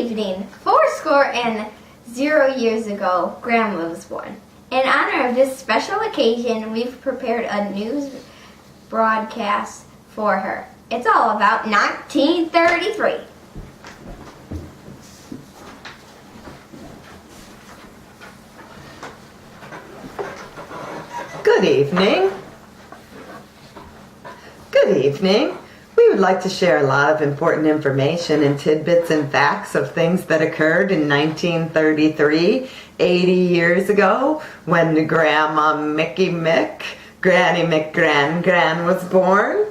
evening, 80 years ago, Grandma was born. In honor of this special occasion, we've prepared a news broadcast for her. It's all about 1933. Good evening. Good evening. We would like to share a lot of important information and tidbits and facts of things that occurred in 1933, 80 years ago, when Grandma Mickey Mick, Granny McGran was born.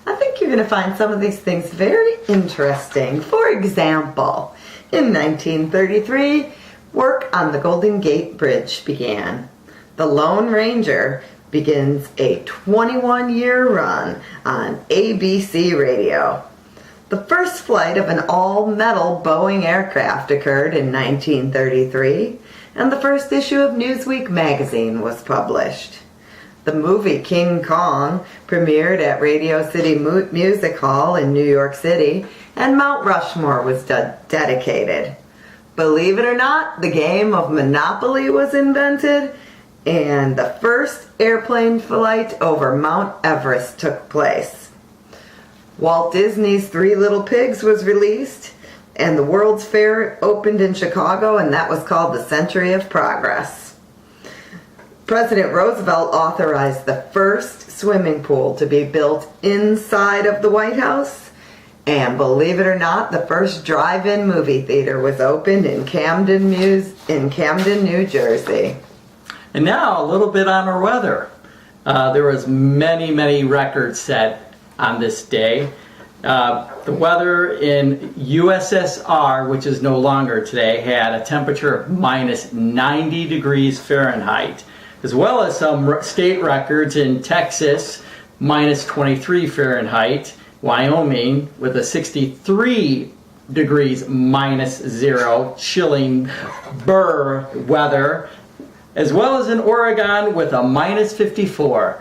I think you're going to find some of these things very interesting. For example, in 1933, work on the Golden Gate Bridge began. The Lone Ranger begins a 21-year run on ABC radio. The first flight of an all-metal Boeing aircraft occurred in 1933, and the first issue of Newsweek magazine was published. The movie King Kong premiered at Radio City Music Hall in New York City, and Mount Rushmore was dedicated. Believe it or not, the game of Monopoly was invented, and the first airplane flight over Mount Everest took place. Walt Disney's Three Little Pigs was released, and the World's Fair opened in Chicago, and that was called the Century of Progress. President Roosevelt authorized the first swimming pool to be built inside of the White House, and believe it or not, the first drive-in movie theater was opened in Camden, New Jersey. And now a little bit on our weather. There was many records set on this day. The weather in USSR, which is no longer today, had a temperature of minus 90 degrees Fahrenheit, as well as some state records in Texas, minus 23 Fahrenheit, Wyoming with a 63 degrees minus zero, chilling burr weather, as well as in Oregon with a minus 54,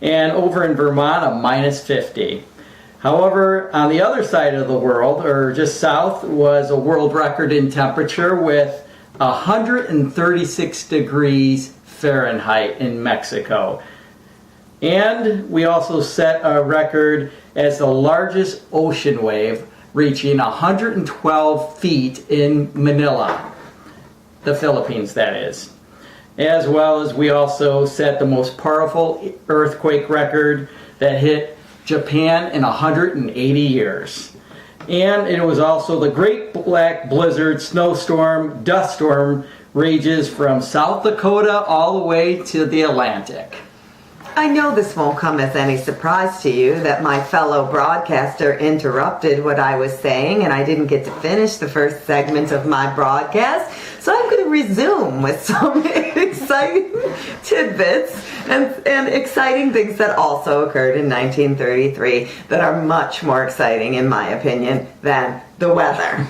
and over in Vermont a minus 50. However, on the other side of the world, or just south, was a world record in temperature with 136 degrees Fahrenheit in Mexico. And we also set a record as the largest ocean wave, reaching 112 feet in Manila, the Philippines that is. As well as we also set the most powerful earthquake record that hit Japan in 180 years. And it was also the Great Black Blizzard, snowstorm, dust storm rages from South Dakota all the way to the Atlantic. I know this won't come as any surprise to you that my fellow broadcaster interrupted what I was saying and I didn't get to finish the first segment of my broadcast. So I'm going to resume with some exciting tidbits and exciting things that also occurred in 1933 that are much more exciting, in my opinion, than the weather.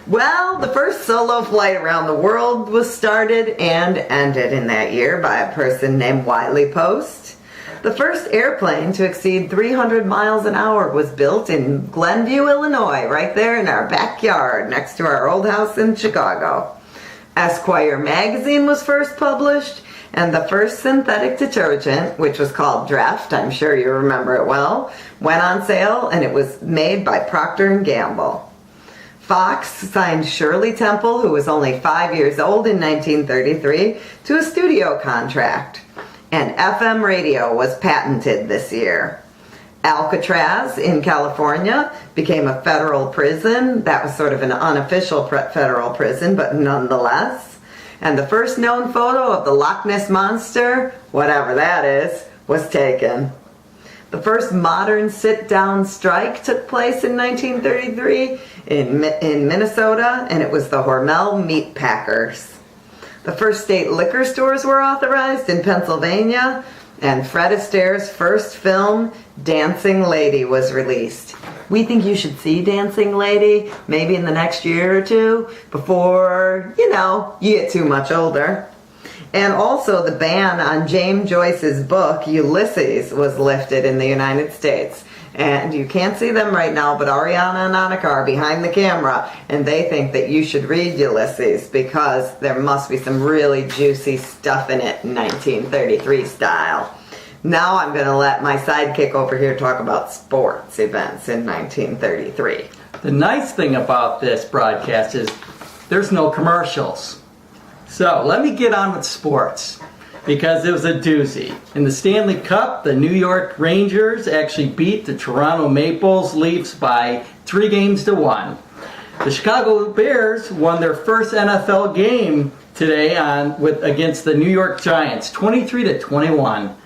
Well, the first solo flight around the world was started and ended in that year by a person named Wiley Post. The first airplane to exceed 300 miles an hour was built in Glenview, Illinois, right there in our backyard next to our old house in Chicago. Esquire magazine was first published, and the first synthetic detergent, which was called Dreft, I'm sure you remember it well, went on sale, and it was made by Procter & Gamble. Fox signed Shirley Temple, who was only 5 years old in 1933, to a studio contract. And FM radio was patented this year. Alcatraz in California became a federal prison. That was sort of an unofficial federal prison, but nonetheless. And the first known photo of the Loch Ness Monster, whatever that is, was taken. The first modern sit-down strike took place in 1933 in Minnesota, and it was the Hormel Meat Packers. The first state liquor stores were authorized in Pennsylvania, and Fred Astaire's first film, Dancing Lady, was released. We think you should see Dancing Lady maybe in the next year or two before, you get too much older. And also the ban on James Joyce's book, Ulysses, was lifted in the United States. And you can't see them right now, but Ariana and Annika are behind the camera, and they think that you should read Ulysses because there must be some really juicy stuff in it, 1933 style. Now I'm going to let my sidekick over here talk about sports events in 1933. The nice thing about this broadcast is there's no commercials. So let me get on with sports because it was a doozy. In the Stanley Cup, the New York Rangers actually beat the Toronto Maple Leafs by 3-1. The Chicago Bears won their first NFL game today against the New York Giants, 23-21.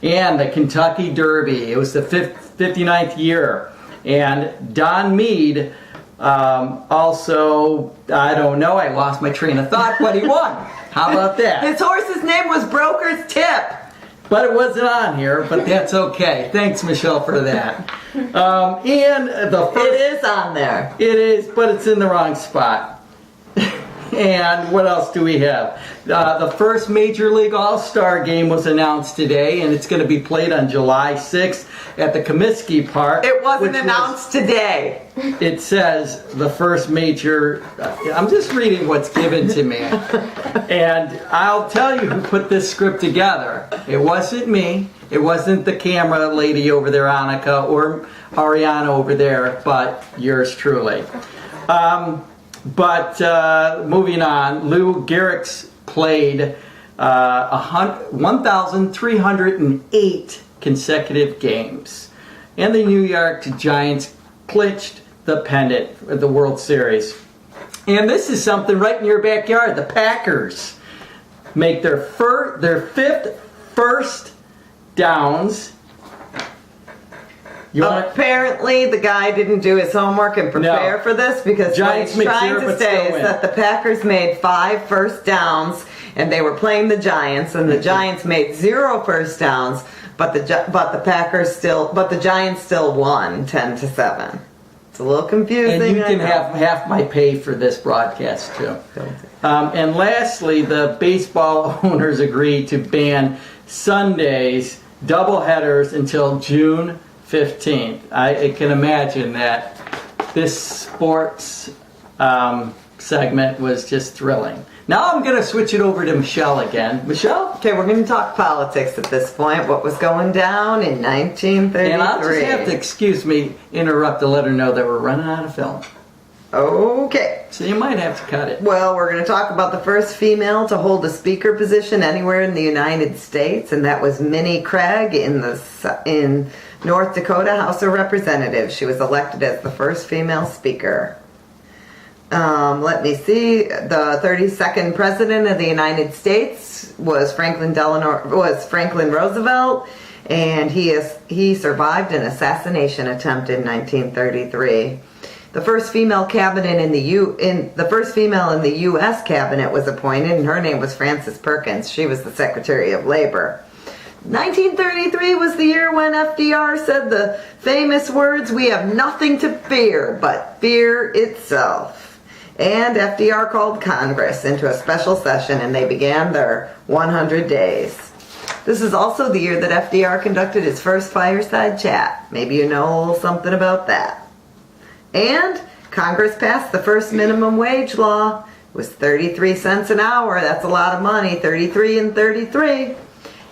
And the Kentucky Derby, it was the 59th year. And Don Mead also, I don't know, I lost my train of thought, but he won. How about that? His horse's name was Broker's Tip. But it wasn't on here, but that's okay. Thanks, Michelle, for that. And the first, It is on there. it is, but it's in the wrong spot. And what else do we have? The first Major League All-Star game was announced today, and it's going to be played on July 6th at the Comiskey Park. It wasn't announced today. It says the first major. I'm just reading what's given to me. And I'll tell you who put this script together. It wasn't me. It wasn't the camera lady over there, Annika, or Ariana over there, but yours truly. But moving on, Lou Gehrig's played 1,308 consecutive games. And the New York Giants clinched the pennant of the World Series. And this is something right in your backyard. The Packers make their fifth first downs. Apparently, the guy didn't do his homework and prepare for this because Giants what he's make trying zero, to but say still is win. that the Packers made 5 first downs and they were playing the Giants, and the Giants made 0 first downs, but the Giants still won 10-7. It's a little confusing. And you can I know. have half my pay for this broadcast too. And lastly, the baseball owners agreed to ban Sundays doubleheaders until June 15th. I can imagine that this sports segment was just thrilling. Now I'm going to switch it over to Michelle again. Michelle? Okay, we're going to talk politics at this point. What was going down in 1933? And I'll just have to, excuse me, interrupt to let her know that we're running out of film. Okay. So you might have to cut it. Well, we're going to talk about the first female to hold a speaker position anywhere in the United States, and that was Minnie Craig in North Dakota House of Representatives. She was elected as the first female speaker. Let me see. The 32nd president of the United States was Franklin Roosevelt, and he survived an assassination attempt in 1933. The first female cabinet the first female in the U.S. cabinet was appointed, and her name was Frances Perkins. She was the Secretary of Labor. 1933 was the year when FDR said the famous words, "We have nothing to fear but fear itself." And FDR called Congress into a special session, and they began their 100 days. This is also the year that FDR conducted his first fireside chat. Maybe you know a little something about that. And Congress passed the first minimum wage law. It was 33 cents an hour. That's a lot of money, 33 and 33.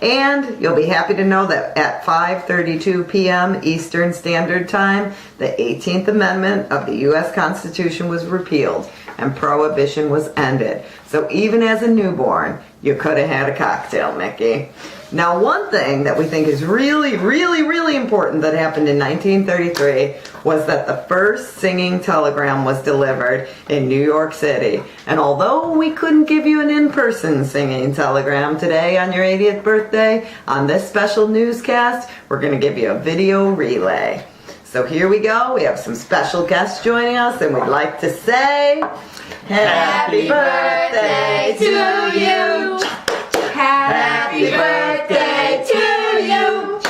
And you'll be happy to know that at 5:32 p.m. Eastern Standard Time, the 18th Amendment of the U.S. Constitution was repealed and prohibition was ended. So even as a newborn, you could have had a cocktail, Mickey. Now, one thing that we think is really, really, really important that happened in 1933 was that the first singing telegram was delivered in New York City. And although we couldn't give you an in-person singing telegram today on your 80th birthday, on this special newscast, we're going to give you a video relay. So here we go. We have some special guests joining us, and we'd like to say, Happy birthday to you! Happy birthday to you!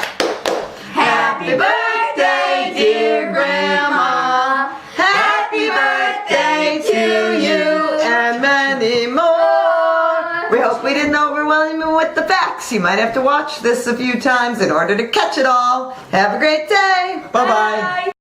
Happy birthday, dear Grandma! Happy birthday to you! And many more! We hope we didn't overwhelm you with the facts facts. You might have to watch this a few times in order to catch it all. Have a great day. Bye-bye.